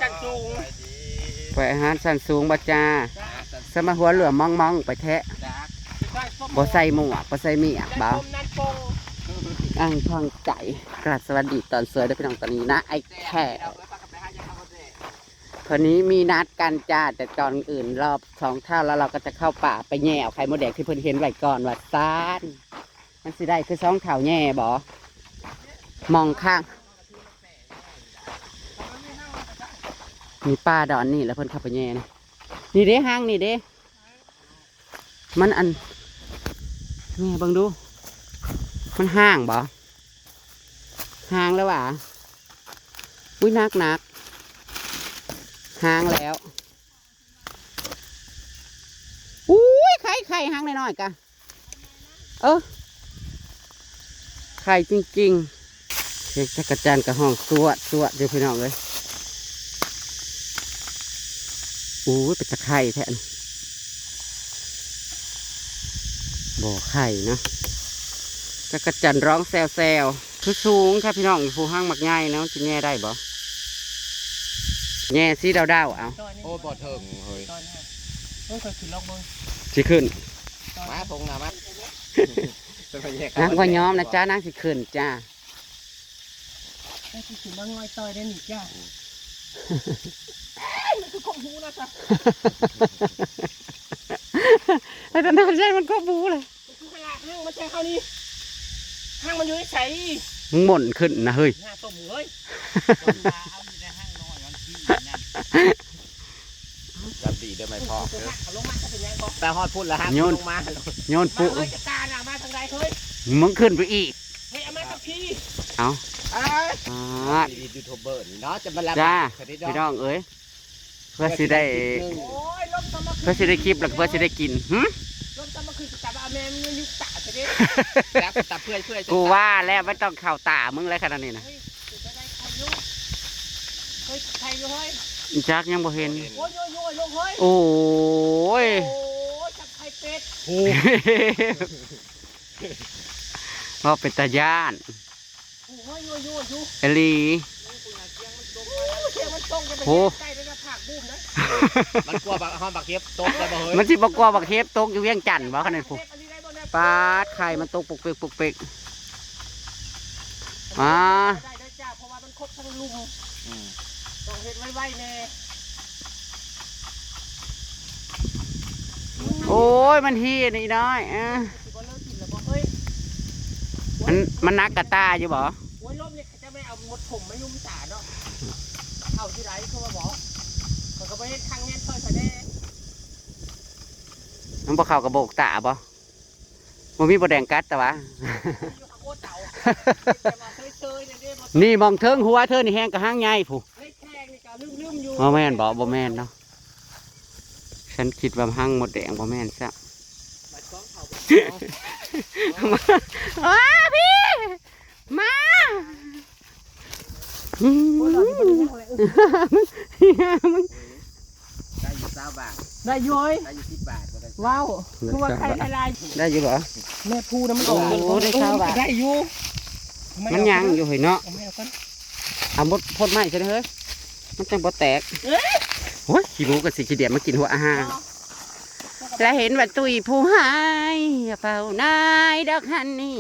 ชั้นสูงไปอาหารชั้นสูงบ่จ้าสมาหัวเหลือมองไปแทะบ่ใส่หมวกบ่ใส่เมียกบ่อ้างทองใจกราบสวัสดีตอนสวยด้วยพี่น้องตอนนี้นะไอ้แค่คนนี้มีนัดกันจ้าแต่ตอนอื่นรอบ2 เท่าแล้วเราก็จะเข้าป่าไปแย่เอาไข่มดแดงที่เพิ่นเห็นไว้ก่อนว่าซ่านมันสิได้คือ2 เท่าแย่บ่มองข้างมีป้าดอนนี่แล้วเพิ่นเข้าไปแย่นี่เด้ห้างนี่เด้มันอันแง่บังดูมันห้างบ่ห้างแล้วว่ะอุ้ยนักห้างแล้วอุ้ยไข่ห้างน้อยๆกะไข่จริงๆเด็กจักรจันทร์กับห้องตัวเดี๋ยวพี่น้องเลยอู้ยเป็นตะไคร่แท้บ่อไข่นะจักรจันทร์ร้องแซวคือสูงครับพี่น้องผู้ห้างมักง่ายนะจะแง่ได้บ่แง่ซีดาวเอาโอ้บ่เถิงเฮ้ยเคยขึ้นลองมึงสิขึ้นมาพงนามัดนางก็ย้อมนะจ้านางสิขึ้นจ้าได้สิขึ้นมาง่อยต่อยได้หนิจ้ามันคือของหูนะจ๊ะไอ้ตาหน้าใช่มันก็บูเลยมันคือขยะห้างมันใช่ข้าวนี้ห้างมันอยู่ในใสมึงหม่นขึ้นนะเฮ้ยหน้าต้มเลยจับดีได้ไหมพ่อแต่ฮอดพูดแล้วฮะโยนมาโยนปุ๊จะตาหน้ามาทางใดเฮ้ยมึงขึ้นไปอีกเฮ้ยเอามากับพี่เอายูทูบเบอร์เนาะจะมาแล้วจ้าพี่น้องเอ้ยเพื่อสิได้คลิปแล้วเพื่อสิได้กินรถจะมาคือจับอาแม่มึงยุตาจะได้แล้วตับเพื่อนกูว่าแล้วไม่ต้องเข่าตามึงเลยขนาดนี้นะเฮ้ยใครอยู่เฮ้ยจักยังบ่เห็นโอ้ยจับไข่เป็ดเพราะเป็นตาย่านเอลีโอ้มันกลัวบักเทปตกได้บ่เฮ้ยมันสิบ่กลัวบักเทปตกอยู่เวียงจันทร์บ่ขนาดผู้ปาดไข่มันตกปุกเปกได้จ้าเพราะว่ามันครบทั้งลุมต้องเห็ดไว้แน่โอ้ยมันฮีนี่น้อยมันนักกระตาอยู่บ่โอ้ยลมเนี่ยจะไม่เอาหมดผมไม่ยุ่งตาเนาะเอาที่ไรเขามาบอกเขาก็ไปทางเงี้ยเท่าไหร่มันบ่เข้ากระโบกตาบ่มันมีบ่แดงกัดแต่ว่านี่มองเทิงหัวเธอนี่แห้งกับห้างใหญ่ผู้บ่แม่นบ่แม่นเนาะฉันคิดว่าห้างหมดแดงบ่แม่นซะว้าพี่มาได้อยู่20 บาทได้อยู่10 บาทว้าวคือว่าใครลายได้อยู่เหรอแม่พูนะมันออกได้20 บาทได้อยู่มันยังอยู่เหรอเนาะเอาหมดพดไม้ใช่ไหมเฮ้ยมันจังบ่แตกโอ้ยขี้หมูกับสีขี้เดียมากินหัวอาหารและเห็นว่าตุยผู้หายเฝ้านายดอกฮันนี่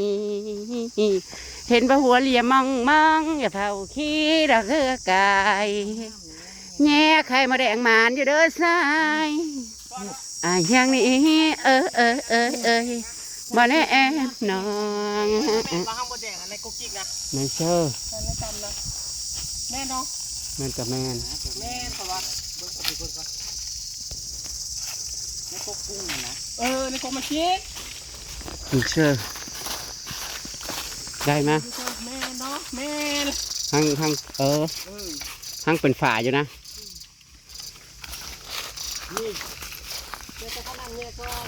เห็นว่าหัวเหลี่ยมมองอย่าเฝ้าขี้ดอกเฮือกายแง่ไข่มาแดงมานอยู่เด้อสายอย่างนี้บ่แน่น้องไม่เชื่อแม่น้องแม่กับแม่เขาว่าเบิ้งกับพี่คนก่อนในกกุ้งนะในกมาชิดไม่เชื่อได้ไหมแม่เนาะแม่ห้างห้างเป็นฝาอยู่นะนี่เดี๋ยวจะเข้านั่งเนี่ยก่อน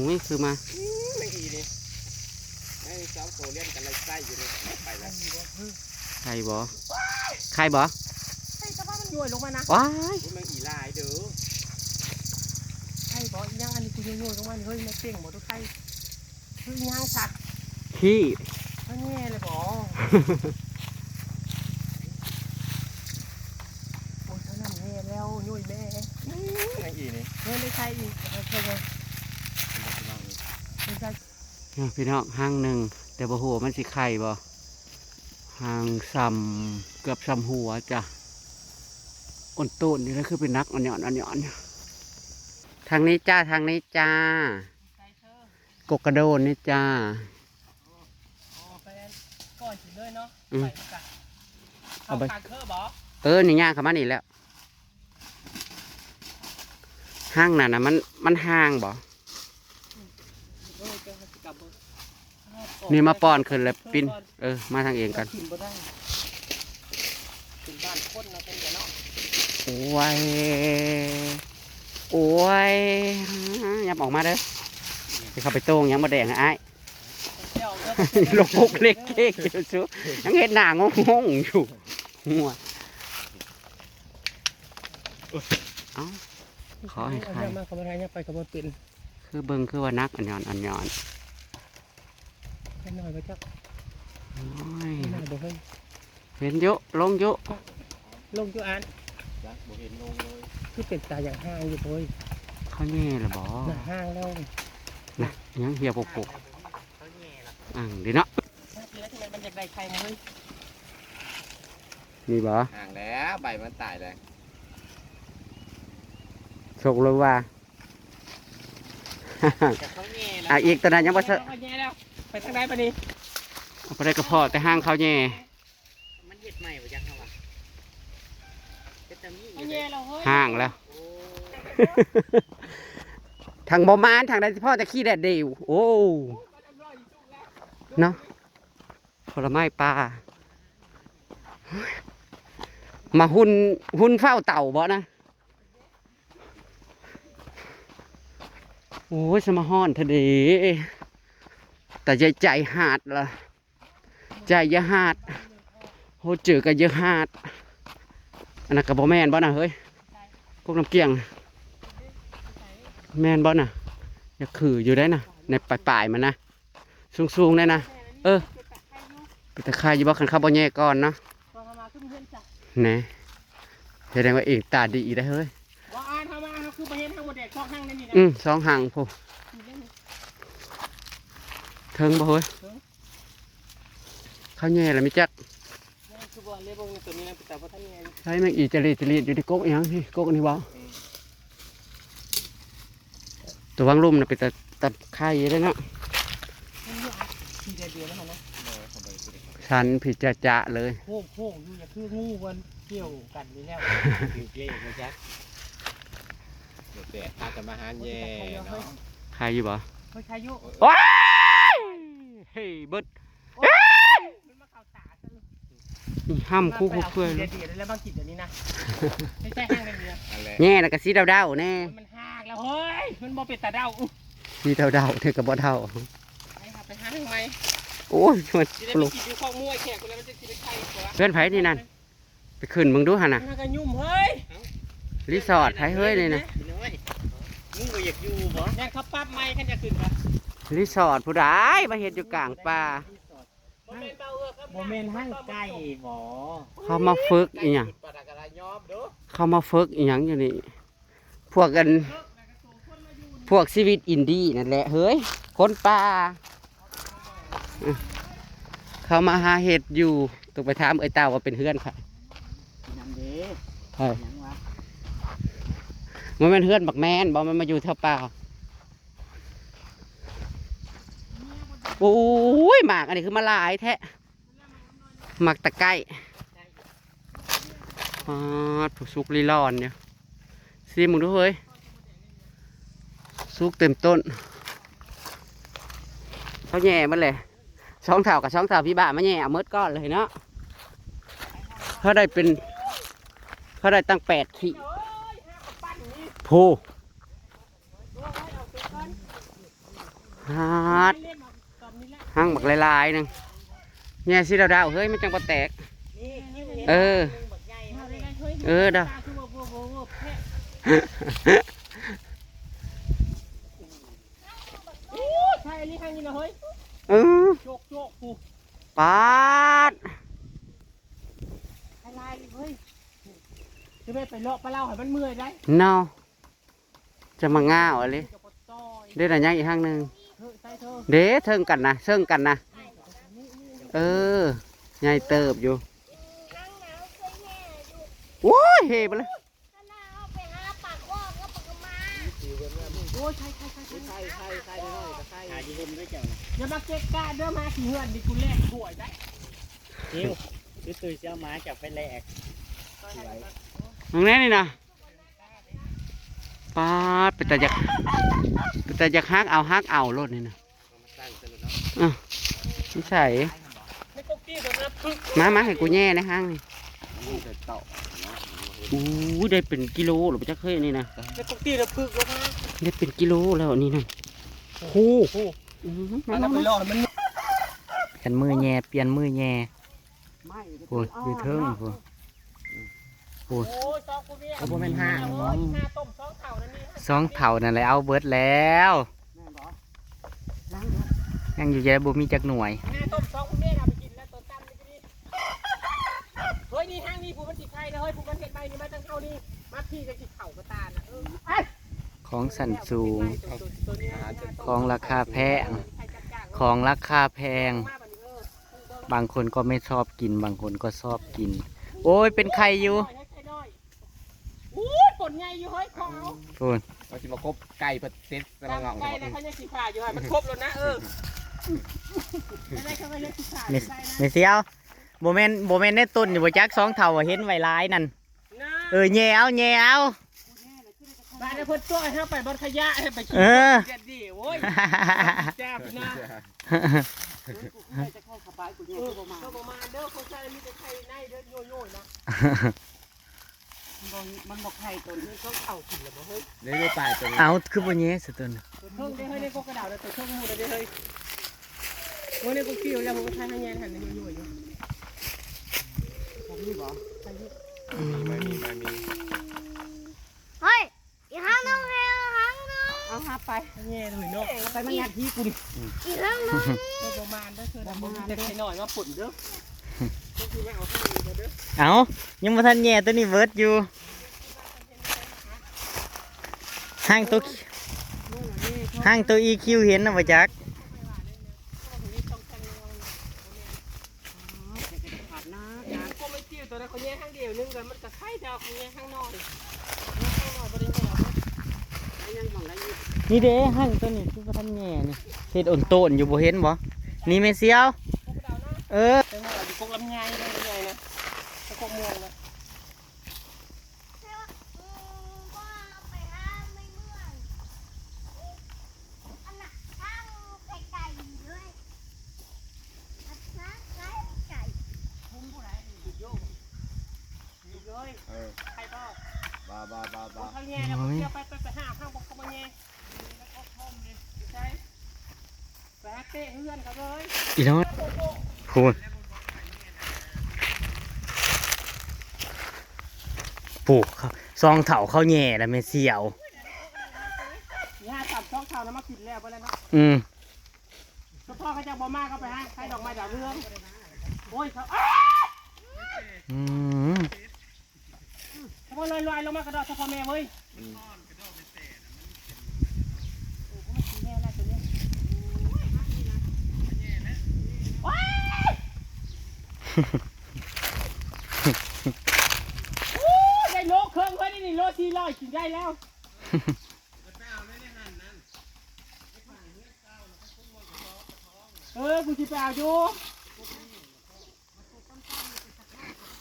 นี่คือมาไม่ดีเลยไอ้สาวโตเลี้ยงกันเลยใกล้อยู่เลยไปแล้วใครบ่ใครบ่ไอ้สภาพมันย่อยลงมานะว้ายมันอีลายเด้อไอ้ บ่ย่างอันนี้กูโยนๆลงมาเฮ้ยมาเป่งบ่ทุกไข่เฮ้ยย่างสัก ขี้ เฮ้ยแง่เลยบ่โอ้ยเท่านั้นแง่แล้วยุ่ยแม่ไอ้อีนี่เฮ้ยไม่ใช่อีกโอเคเลยไม่ใช่ พี่น้องห้างหนึ่งแต่บ่หัวามันสิไข่บ่ห้างซ้ำเกือบซ้ำหัวจ้ะอ่อนต้นนี่แล้วคือเป็นนักอ่อนหย่อนทางนี้จ้าทางนี้จ้ากกกระโดนนี่จ้าไปก่อนสิเลยเนาะไปกันเอาไปเคอร์บ่นี่ย่างเข้ามานี่แล้วห้างน่ะนะมันห้างบ่นี่มาป้อนขึ้นแล้วปิ้นมาทางเองกันเป็นบ้านคนนะเป็นเนาะโอ้ยยับออกมาเด้อจะเข้าไปโต้งยังมาแดงไอ้ลงกุกเล็กเก๊กอยู่ซูยังเห็นหน้างงอยู่หัวเอ้าขอให้ใครมาขบวนไทยไปขบวนเป็นคือเบิ้งคือว่านักอ่อนให้หน่อยไปจักเห็นเยอะลงเยอะลงจุอันบ่เห็นลงเลยคือเป็นตาอย่างห้างอยู่เลยเขาแง่หรือบ่ห้างแล้วนะยังเหี่ยวปกดีเนาะมันจะได้ใครเลยนี่บ่ห่างแล้วใบมันตายเลยโชคเลยว่าอีกตอนนั้นยังบ่ไปทางไหนปะนี่ไปได้กระเพาะแต่ห้างเขาแง่มันเห็ดใหม่บ่ยังครับห้างแล้วทางบ่มานทางใดที่พ่อจะขี้แดดเดียวโอ้เนาะผลไม้ปลามาหุ่นเฝ้าเต่าบ่นะโอ้ยสมฮ้อนทะเลแต่ใจหาดล่ะใจยะหาดโหเจอกันยะหาดอันนั้นกับบ่แม่นบ่นะเฮ้ยพวกน้ำเกียงแม่นบ่นะอย่าขื่ออยู่ได้นะในปลายมันนะสูงได้นะไปตะไคร้อยู่บ่คันเข้าบ่แย่ก่อนเนาะแหน่แสดงว่าเองตาดีได้เฮ้ยว่าอ่านทำมาคือประเทศทางหมดเด็กช่องทางนี่นะสองหางพูเทิงบ่เฮ้ยเขาแย่แล้วมิจักใช่แม่งอีจรีอยู่ที่ก๊กยังที่ก๊กนี่บ่ตัววางลุ่มนะไปตัดไข่ได้เนาะสันผิดจะเลยโค้งอยู่อย่าคืองูวันเกี่ยวกันนี่แล้วเกี่ยวนะจ๊ะเดี๋ยวแต่พาจะมาหาแย่เนาะไข่อยู่บ่ไข่อยู่ว้ายเฮ้ยเบิดห้ามคู่เพื่อนเลยแล้วบางกิจเดี๋ยวนี้นะไม่ใช่ห้างเลยเนี่ยแง่นะกะสีดาวแน่มันห้างแล้วเฮ้ยมันบ่เป็นตาดาวสีดาวเธอกับบ่เท่าไปหาทางไหมโอ้ยมันปลุกอยู่ข้องมวยแขกคนนั้นมันจะกินไข่เพื่อนไผ่นี่นั่นไปขึ้นมึงดูฮะน่ะน่ากันยุ่มเฮ้ยรีสอร์ทไผ่เฮ้ยเลยนะมึงก็อยากอยู่บ่ยังเขาปั๊บไม้ขันจะขึ้นปะรีสอร์ทผู้ใดมาเห็นอยู่กลางป่าโมเมนต์ห้างไก่บ่เขามาฝึกอีหยังเขามาฝึกอีหยังอยู่นี่พวกชีวิตอินดี้นั่นแหละเฮ้ยคนป่าเขามาหาเห็ดอยู่ต้องไปถามไอ้เต่าว่าเป็นเพื่อนค่ะมันเป็นเพื่อนบักแมนบอกมันมาอยู่แถวป่าโอ้ยหมากอันนี้คือมาลายแท้หมากตะไคร้ถูกซุกลีลอนเนี่ยซีมึงดูเฮ้ยซุกเต็มต้นเขาแย่มันเลยช่องเท้ากับช่องเท้าพี่บ้ามาแย่เอาเมิดก้อนเลยเนาะเขาได้ตั้ง8 ขีดโพฮาดห้างบักลายๆนึงแย่สิดาวเฮ้ยไม่จังปะแตกดาว นี่ข้างนี้นะเฮ้ย โจกกู ปาด อะไรเฮ้ยจะไม่ไปเลาะปลาเล่าให้มันเมื่อยได้ เนาจะมาง่าวอะไร จะปดต้อย เด้อะไรยังอีกข้างหนึ่ง ใส่เธอ เด้เทิงกันนะเทิงกันนะใหญ่เติบอยู่โอ้ยเฮไปเลย โอ้ยใช่หาอยู่บนด้วยแก้วอย่ามาเก็กกะเด้อมาขี้เหือนดิกูแลกถ้วยได้ นิ้วตุ้ยเสียหมาจับไปแลก ตรงนี้นี่นะปาดเป็นแต่อยากฮักเอารถนี่นะไม่ใช่ ไม่ต้องกี้เดี๋ยวนะพึ่ง มาให้กูแย่ในห้างนี่อู้ได้เป็นกิโลหรือไม่จะเคยนี่นะ ไม่ต้องกี้เดี๋ยวพึ่งแล้วนะ ได้เป็นกิโลแล้วนี่นะโอ้โห มันไปรอมัน กันมือแย่เปลี่ยนมือแย่โอ้ยอยู่เทิงโอ้ย โอ้ยซองกูเนี่ย เอาบ่แม่นห้า ห้าต้มซองเข่านั่นนี่ สองเท่านั่นแหละเอาเบิดแล้วยังอยู่ใจบ่มีจักหน่วย ห้าต้มซองกูเนี่ยเอาไปกินแล้วตัวตั้มนี่ก็ดีเฮ้ยนี่ห้างนี่ผู้มันติดไข่นะเฮ้ยผู้มันเห็ดใบนี่มาตั้งเท่านี้มาพี่จะติดเข่ากระตาน่ะของสันสูงของราคาแพงของราคาแพงบางคนก็ไม่ชอบกินบางคนก็ชอบกิน โอ้ยเป็นไข่อยู่ อู้ปนไงอยู่เฮ้ยของเอา พูน เราจะมาคบไก่เปิดเซ็ตกำลัง ไก่แล้วเขาเนี่ยสีขาอยู่มันครบแล้วนะอะไรเขาไม่เล่นสีขาได้นะ ไม่เสียวโบเมนได้ต้นอยู่บ่จักสองเท่าเห็นไว้ร้ายนั่นแย่เอา บ้านในพ้นตัวให้ไปบนขยะให้ไปกินเด็ดดิโว้ยแซ่บนะจะเข้าขับไปกูเนี่ยก็ประมาณเด้อคนใจมีแต่ไข่ในเด้อโย่ๆนะมันบอกไข่ตัวนี้เขาเอากินแล้วบ่เฮ้ย ได้ปลายตัวนี้ เอาคือบ่แย่สตุน เครื่องได้เฮ้ยในพวกกระดาษแต่เครื่องมูได้เฮ้ยโอ้ยในพวกคิวแล้วผมก็ใช้ให้แย่หันในโย่ๆอยู่ผมนี่บ่ใช่ที่ มี เฮ้ยอีกครั้งนึงเอาหาไปแย่เลยเนาะไปมันงัดที่กูดิ อีกครั้งนึง ประมาณเด้อเธอประมาณเด็กหน่อยมาปุ่นเด้อก็คือไม่เอาให้เด้อ เอายังบ่ทันแย่ตัวนี้เบิดอยู่ห้างตัว EQ เห็นนะบ่จัก ก็ไม่จิ้วตัวนั้นเขาแย่ข้างเดียวนึงแต่มันจะไข่ดาวเขาแย่ข้างนอกข้างนอกบริเวณยังมองได้อยู่ นี่เด้ห้างตัวนี้คือบ่ทันแย่นี่เฮ็ดอ่อนโตนอยู่บ่เห็นบ่นี่แม่เสียวแต่ว่าอยู่พวกลำไยนะพวกม่วงนะ ว่าไปหาไม่เมื่อยอันน่ะข้างไก่ด้วยอันนั้นไก่ พุ่งผู้ใดหยุดโยกหยุดเลยใครบ้า บ้า ข้างแย่แล้วเที่ยวไปห้าข้างบอกเขามาแย่แล้วก็ท่อมเลยใช่แบกเตะเฮือนเขาเลย อีโนดพูนปลูกซองเถาเข้าแย่แล้วแม่เสียว ย่าตัดช่องเท้านะมาขิดแล้วไปแล้วเนาะ ก็พ่อเขาจะบ่มากเขาไปให้ดอกไม้ดาวเรืองโอ้ยเขา เขาลอยลงมากระโดดเฉพาะแม่เว้ยได้โลเครื่องเว้ยนี่โล400กินได้แล้วกูจะไปเอาอยู่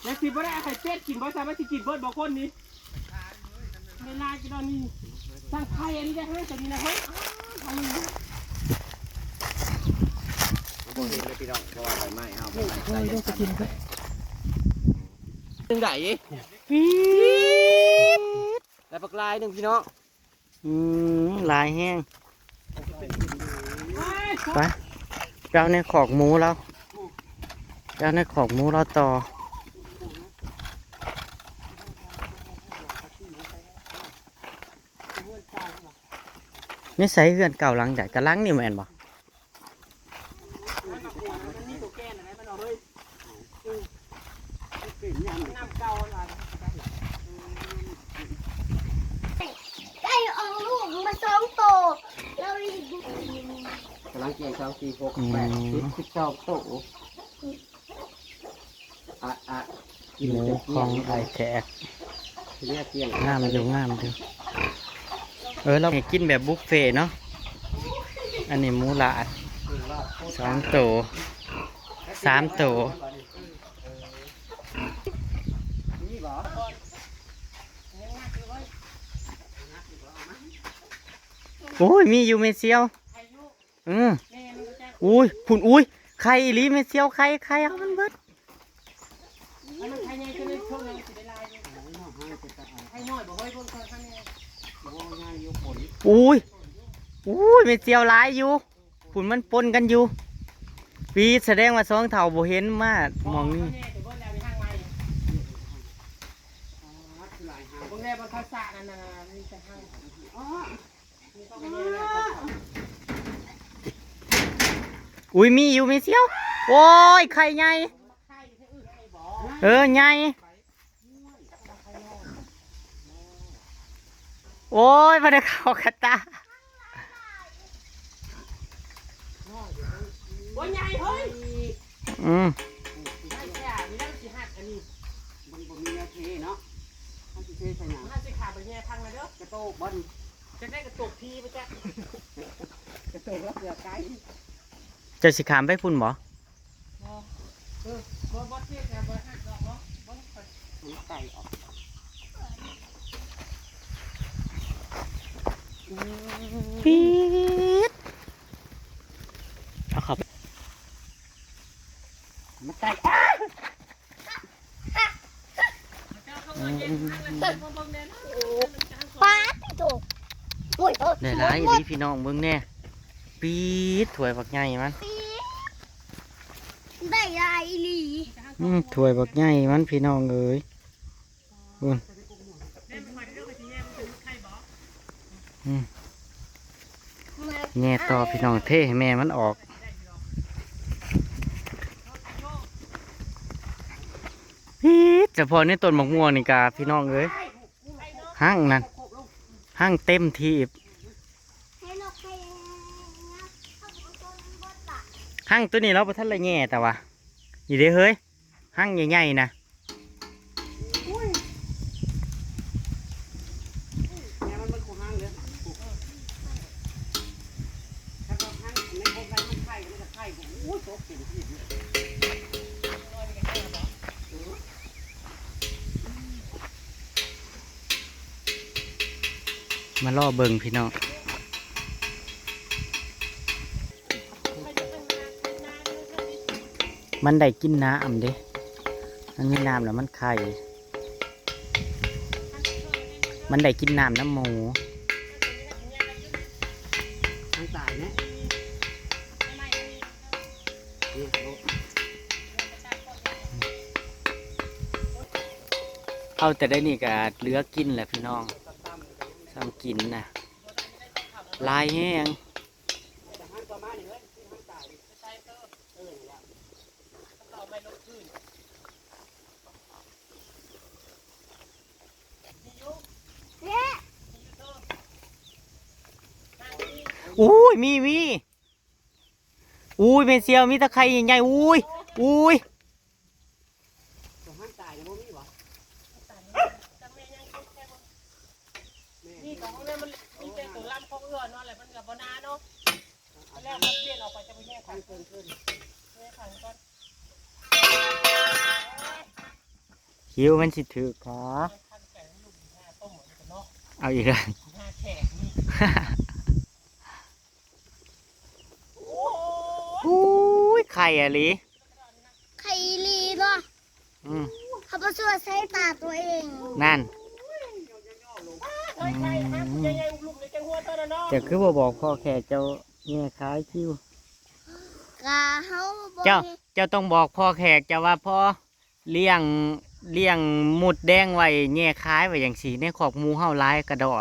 แล้วสิบ่ได้ไข่เป็ดกินบ่สามารถกินเบิดบ่คนนี้ในลายกินตอนนี้สร้างไข่อันนี้ได้ให้แต่นี่นะเฮ้ยทำมันนะ พวกเห็นเลยพี่น้องเพราะว่าใบไม้เอา เฮ้ยได้จะกินก็ ตึงไหน ปี๊ด แต่ปลากลายหนึ่งพี่น้อง ลายแห้งไปเจ้าในขอกหมูเราต่อนี่ใส่เฮือนเก่าหลังจากกระลังนี่แม่นบ่ น้ำเก่าอะไร ไก่ออกลูกมา2ตัวแล้วอีก กำลังเกี่ยง2 4 6 8 10 12โตกิน หมู จะ ของไอแขก เรียกเกี่ยง งามอยู่งามอยู่เรากินแบบบุฟเฟ่ต์เนาะอันนี้หมูหลาด2ตัว3ตัวโอ้ยมีอยู่เมเซียวอุ้ยผุนอุ้ยไข่อีหลีเมเซียวไข่เอามันเบิด มันใครไงก็ได้ช่วงนึงสิได้ลายให้น้อยบ่เฮ้ยพวกคนข้างนี้ อุ้ยเมเซียวหลายอยู่ผุนมันปนกันอยู่ปีแสดงว่า2เท่าบ่เห็นมามองนี่ พวกแรกมันเขาสระนั่นน่ะมีแต่ห้าง อุ้ยมีอยู่เมเซียวโอ้ยไข่ใหญ่ใหญ่โอ้ยมาได้เข้ากระตา โอ้ยใหญ่เฮ้ย มันบ่มีแนวเทเนาะมันสิเทใส่หยัง ห้าสิขาไปแง่พังเลยเด้อก ระโตกบ่น จะได้กระตุกพีไปจ้ะ กระโตกแล้วเสือไก่ จะสิขามไปพุ่นบ่ บ่เทียบนะบ่หักดอกเนาะบ่ ไก่ออก ปี๊ดเอาครับ มันไก่ ปลาตัวโอ้ย ได้หลายอีหลีพี่น้องเบิ่งแน่ปี๊ดถ้วยบักใหญ่มัน ได้ลายอีหลี ถ้วยบักใหญ่มันพี่น้องเอ้ยพุ่นแง่ต่อพี่น้องเทให้แม่มันออกปี๊ดเฉพาะในต้นมะม่วงนี่กาพี่น้องเอ้ยห้างนั่นห้างเต็มที่ ให้นกให้นะเขาบอกตัวมันบดละ ห้างตัวนี้เราประทันละแง่แต่ว่าอยู่เด้เฮ้ยห้างใหญ่ๆนะ แม่มันคงห้างเด้อถ้าก็ห้างในโครงไก่มันไข่มันจะไข่โอ้ยตกเต็มที่ มาล่อเบิงพี่น้องมันได้กินน้ำเด้มันมีน้ำแล้วมันไข่มันได้กินน้ำน้ำหมู ทางตายเนี่ยนี่โล เอาแต่ได้นี่ก็เหลือกินแหละพี่น้องซ้ำกินนะลายแห้งอุ้ยมีอุ้ยเมเซียวมีตะไคร้ใหญ่ๆอุ้ย ตัวห้างตายเนี่ยบ่มีบ่ นี่ของเนี่ยมันมีแต่ตัวลำของเอื้อเนาะแหละมันกับบ่นาเนาะแล้วมันเปลี่ยนออกไปจะไปแง่ขันเกินขึ้นแง่ขันก่อน คิวมันสิถือขา ขันแก่ลูกหน้าต้มเหมือนกันเนาะ เอาอีกแล้ว หน้าแขกนี่ อุ้ยไข่อะลิ ไข่อีหลีเนาะ อืม เขาไปช่วยใช้ตาตัวเอง นั่น ใช่ใช่ฮะใหญ่ๆลูกในจังหัวเท่านั้นเนาะ จะคือบ่บอกพ่อแขกเจ้าแง่ขายคิว กาเขาบอก เจ้าต้องบอกพ่อแขกเจ้าว่าพ่อเลี้ยงหมุดแดงไว้แง่ขายไว้อย่างสีในขอบหมูเฮาหลายกระดอ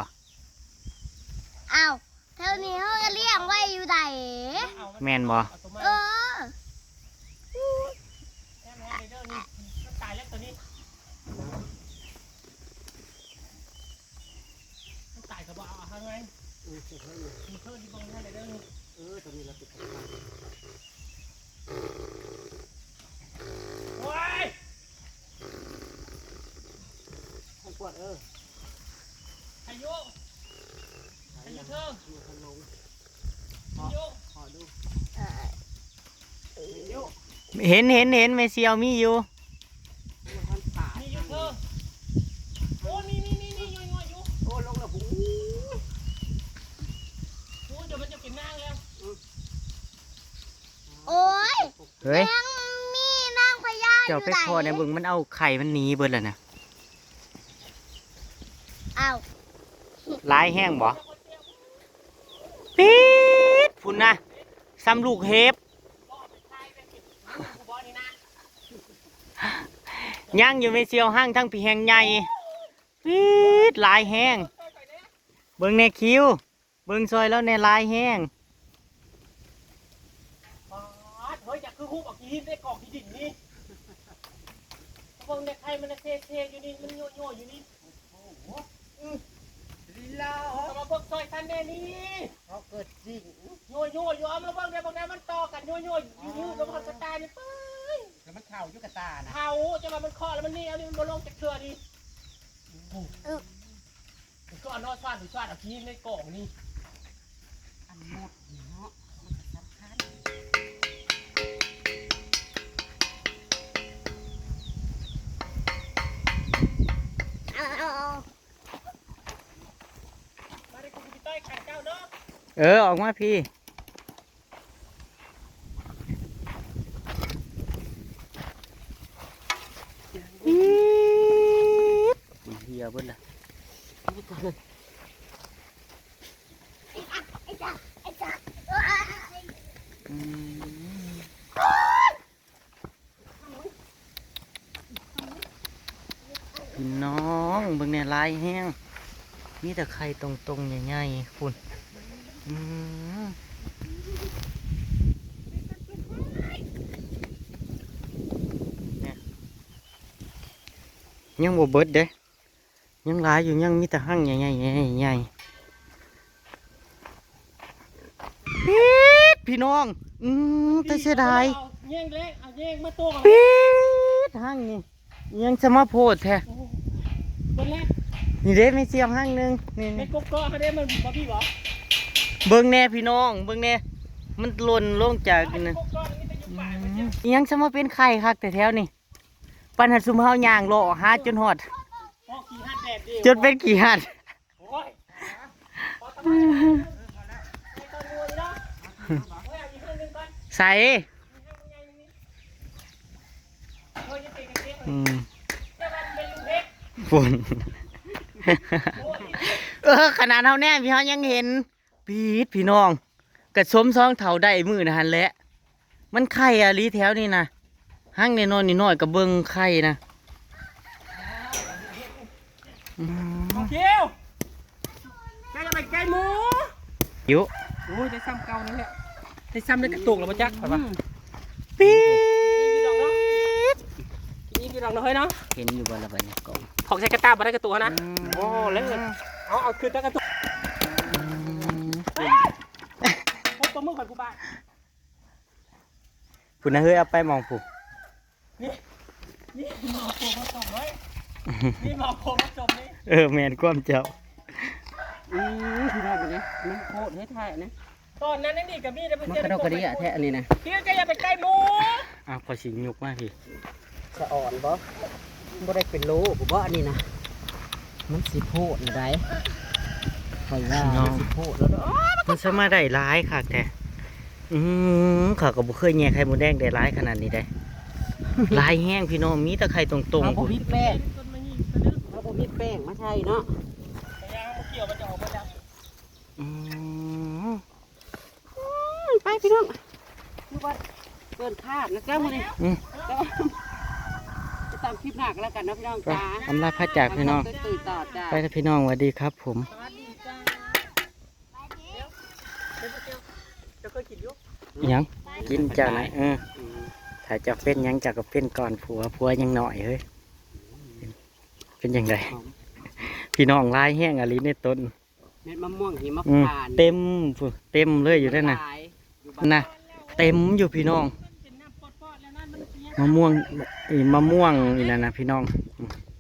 อ้าวเท่านี้เขาจะเลี้ยงไว้อยู่ไหน แม่นบ่ เอาตัวมา เออ แม่เด้อนี่ตายแล้วตัวนี้ เห็นเมเซียวมีอยู่ มีอยู่เธอโอ้มีย่อยอยู่ โอ้ลงแล้วหู โอ้เดี๋ยวมันจะเป็นนางแล้ว โอ้ย เฮ้ย ยังมีนางพญา เจ้าไปคอในบึงมันเอาไข่มันหนีเบิดแล้วนะ อ้าว ลายแห้งบ่ปี๊ดพุ่นนะซ้ำลูกเห็บย่างอยู่ไม่เซียวห้างทั้งผีแห้งใหญ่ปี๊ดลายแห้งเบิ่งในคิวเบิ่งซอยแล้วในลายแห้ง เฮ้ยอยากคือฮูบออกกินได้กล่องที่ดิ่งนี่เบิ่งเด็กไทยมันเท่ๆอยู่นี่มันโย่อยู่นี่เอามาเบิ่งซอยทันแน่นี่เขาเกิดจริงโย่อยู่เอามาเบิ่งเดี๋ยวบางแนมันต่อกันโย่อยู่แล้วมันกระตายนี่ไปแล้วมันเข่าอยู่กระตานะเข่าจะมามันคอแล้วมันนี่เอานี่มันบลงจากเชือดิมันก็นอสวาดหรือสวาดเอากินในกล่องนี่ เอา มาได้คุณพี่ต้อยขันเจ้าเนาะ ออกมาพี่เฮียเบิดละ ไอ้จ๊ะอืมพี่น้องเบิ่งเนี่ยลายแห้งมีแต่ไข่ตรงๆใหญ่ๆคุณอืมเนี่ยยังบ่เบิดเด้ยังหลายอยู่ยังมีแต่หั่งใหญ่ๆใหญ่ๆปี๊ดพี่น้องแต่เสียดาย แย่งเล็กเอาแย่งมาตัวกัน ปี๊ดหั่งนี่ยังจะมาโพดแท้ คนแรก นี่เด้ไม่เสียมหั่งหนึงนี่ เป็นกบก้อเขาได้มันบ่พี่บ่ เบิ่งแน่พี่น้องเบิ่งแน่มันหล่นลงจากนี่นะ กบก้อนี่เป็นยุคป่ามันจะ อิหยังจะมาเป็นไข่คักแต่แถวนี่ปันหัดซุมเฮาย่างเลาะหาจนฮอด พอขี่หัดแดดดิ จนเป็นกี่หัด โอ้ยพอทำไมไม่ต้องงวยเนาะเอาอีกเรื่องนึงก่อน ใส่ เฮ้ยยังติดกันเยอะเลย อืม แต่ว่าเป็นลุงเล็ก ฝุ่น โอ้ย ขนาดเฮาแน่พี่เฮายังเห็นปีดพี่น้องกระสมซองเถาได้มือนะหันแหละมันไข่อะลีแถวนี่นะหั่งในนอนนี่น้อยกับเบิ่งไข่นะอืม เอาเขียวแกจะไปไกลหมู อยู่ โอ้ยได้ซ้ำเก่านั่นแหละได้ซ้ำได้กระตุกแล้วมาจักไปปะ ปีด นี่พี่น้องเนาะเฮ้ยเนาะ เห็นอยู่บ่ละบัดเนี่ยกอง ของใช้กระตาบ่ได้กระตุกนะโอ้แล้วเอาคืนตั้งกระตุกพบตัวมือข่อยกูบ้า พุ่นนะเฮ้ยเอาไปมองผู้ นี่หมอโคมาจมเลยนี่หมอโคมาจมนี่ แม่นความเจ้า พี่น้องเนี่ยมันโคตรให้ถ่ายนะ ตอนนั้นนี่กับมีได้ไป มัน เจอก ระดกกระเดี่ยแท้อันนี้นะ พี่จะอย่าไปใกล้หมู พอสิยกมาพี่ สะอ่อนบ่บ่ได้เป็นโลบ่อันนี้นะมันสิโพดนะได้ข่อยว่ามันสิโพดแล้วเด้อ มันสามารถได้ร้ายค่ะแต่ข้าก็บ่เคยแย่ไข่มดแดงได้ร้ายขนาดนี้ได้ ร้ายแห้งพี่น้องมีแต่ไข่ตรง เอา ๆ บ่ พุ่น มีแป้ง ต้นมันยิ่งกระดึ๊บ เอาบ่มีแป้งมาใช่เนาะ แต่ยางมันเกี่ยวมันจะออกมาแล้ว อืม ไปพี่น้องคือว่าเกินคาดนะเจ้ามื้อนี้จะตามคลิปหน้ากันแล้วกันเนาะพี่น้อง ไป จ้า อำลาพระจากพี่น้อง ตื่นต่อจ้า ไปกับพี่น้องสวัสดีครับผม สวัสดีจ้าจะเคยกินยุก อิหยังกินจากไหนถ้าจะเป็นหยังจากก็เป็นก่อนผัวยังหน่อยเฮ้ยเป็นยังไงพี่น้องลายแห้งอะไรในต้น เม็ดมะม่วงหิมะ อืม พานต์ เต็มพุ่นเต็มเลยอยู่นั่นน่ะ ขายอยู่บ้าน น่ะเต็มอยู่พี่น้อง เป็นน้ำปอดๆแล้วนั่นมันเสีย มะม่วงอีนั่นนะพี่น้อง เ